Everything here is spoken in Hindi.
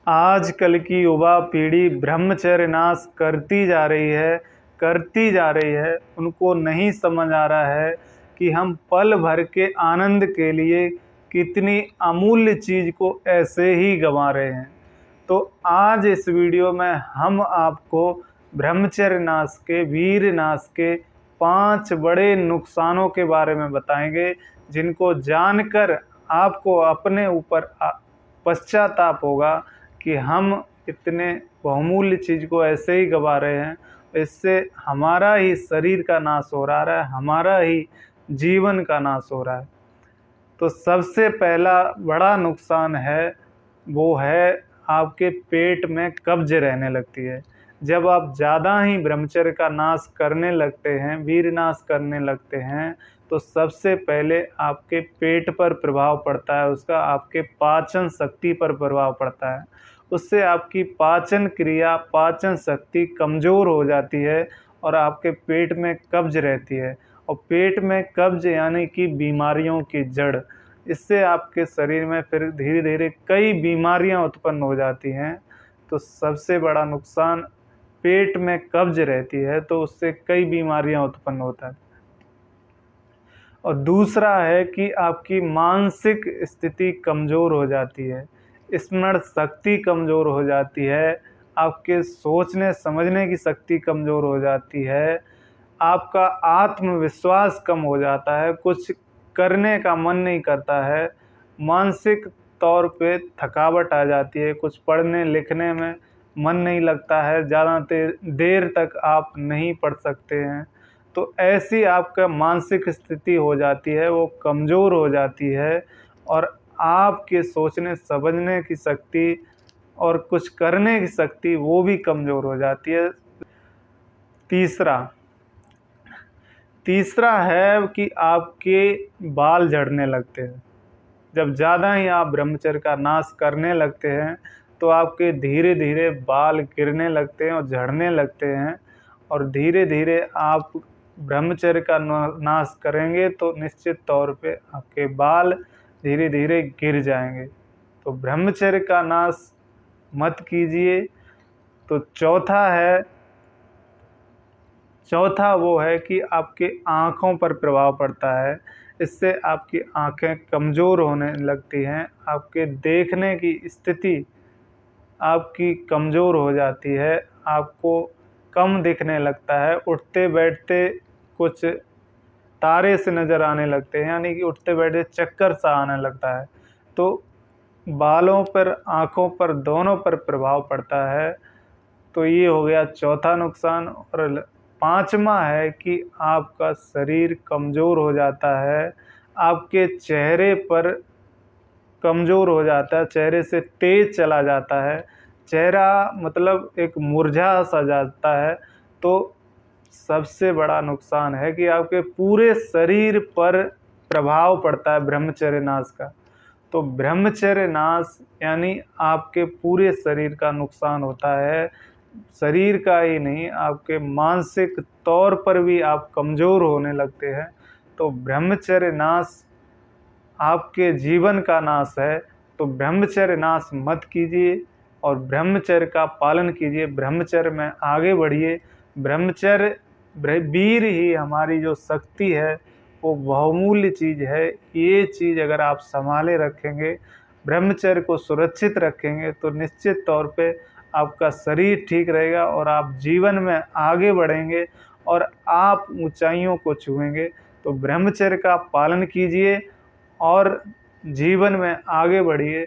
आजकल की युवा पीढ़ी ब्रह्मचर्य नाश करती जा रही है। उनको नहीं समझ आ रहा है कि हम पल भर के आनंद के लिए कितनी अमूल्य चीज़ को ऐसे ही गंवा रहे हैं। तो आज इस वीडियो में हम आपको ब्रह्मचर्य नाश के, वीर नाश के 5 बड़े नुकसानों के बारे में बताएंगे, जिनको जानकर आपको अपने ऊपर पश्चाताप होगा कि हम इतने बहुमूल्य चीज़ को ऐसे ही गंवा रहे हैं। इससे हमारा ही शरीर का नाश हो रहा है, हमारा ही जीवन का नाश हो रहा है। तो सबसे पहला बड़ा नुकसान है, वो है आपके पेट में कब्ज रहने लगती है। जब आप ज़्यादा ही ब्रह्मचर्य का नाश करने लगते हैं, वीर नाश करने लगते हैं, तो सबसे पहले आपके पेट पर प्रभाव पड़ता है उसका, आपके पाचन शक्ति पर प्रभाव पड़ता है। उससे आपकी पाचन क्रिया, पाचन शक्ति कमज़ोर हो जाती है और आपके पेट में कब्ज रहती है। और पेट में कब्ज यानी कि बीमारियों की जड़। इससे आपके शरीर में फिर धीरे धीरे कई बीमारियां उत्पन्न हो जाती हैं। तो सबसे बड़ा नुकसान पेट में कब्ज रहती है, तो उससे कई बीमारियां उत्पन्न होता है। और दूसरा है कि आपकी मानसिक स्थिति कमज़ोर हो जाती है, स्मरण शक्ति कमज़ोर हो जाती है, आपके सोचने समझने की शक्ति कमज़ोर हो जाती है, आपका आत्मविश्वास कम हो जाता है, कुछ करने का मन नहीं करता है, मानसिक तौर पे थकावट आ जाती है, कुछ पढ़ने लिखने में मन नहीं लगता है, ज़्यादा देर तक आप नहीं पढ़ सकते हैं। तो ऐसी आपका मानसिक स्थिति हो जाती है, वो कमज़ोर हो जाती है और आपके सोचने समझने की शक्ति और कुछ करने की शक्ति वो भी कमज़ोर हो जाती है। तीसरा है कि आपके बाल झड़ने लगते हैं। जब ज़्यादा ही आप ब्रह्मचर्य का नाश करने लगते हैं, तो आपके धीरे धीरे बाल गिरने लगते हैं और झड़ने लगते हैं। और धीरे धीरे आप ब्रह्मचर्य का नाश करेंगे तो निश्चित तौर पे आपके बाल धीरे धीरे गिर जाएंगे। तो ब्रह्मचर्य का नाश मत कीजिए। तो चौथा वो है कि आपके आँखों पर प्रभाव पड़ता है। इससे आपकी आँखें कमज़ोर होने लगती हैं, आपके देखने की स्थिति आपकी कमज़ोर हो जाती है, आपको कम दिखने लगता है, उठते बैठते कुछ तारे से नज़र आने लगते हैं, यानी कि उठते बैठते चक्कर सा आने लगता है। तो बालों पर, आँखों पर, दोनों पर प्रभाव पड़ता है। तो ये हो गया चौथा नुकसान। और पाँचवा है कि आपका शरीर कमज़ोर हो जाता है, आपके चेहरे पर कमज़ोर हो जाता है, चेहरे से तेज चला जाता है, चेहरा मतलब एक मुरझा सा जाता है। तो सबसे बड़ा नुकसान है कि आपके पूरे शरीर पर प्रभाव पड़ता है ब्रह्मचर्य नाश का। तो ब्रह्मचर्य नाश यानी आपके पूरे शरीर का नुकसान होता है। शरीर का ही नहीं, आपके मानसिक तौर पर भी आप कमज़ोर होने लगते हैं। तो ब्रह्मचर्य नाश आपके जीवन का नाश है। तो ब्रह्मचर्य नाश मत कीजिए और ब्रह्मचर्य का पालन कीजिए, ब्रह्मचर्य में आगे बढ़िए। ब्रह्मचर्य वीर ही हमारी जो शक्ति है, वो बहुमूल्य चीज़ है। ये चीज़ अगर आप संभाले रखेंगे, ब्रह्मचर्य को सुरक्षित रखेंगे, तो निश्चित तौर पे आपका शरीर ठीक रहेगा और आप जीवन में आगे बढ़ेंगे और आप ऊंचाइयों को छुएंगे। तो ब्रह्मचर्य का पालन कीजिए और जीवन में आगे बढ़िए।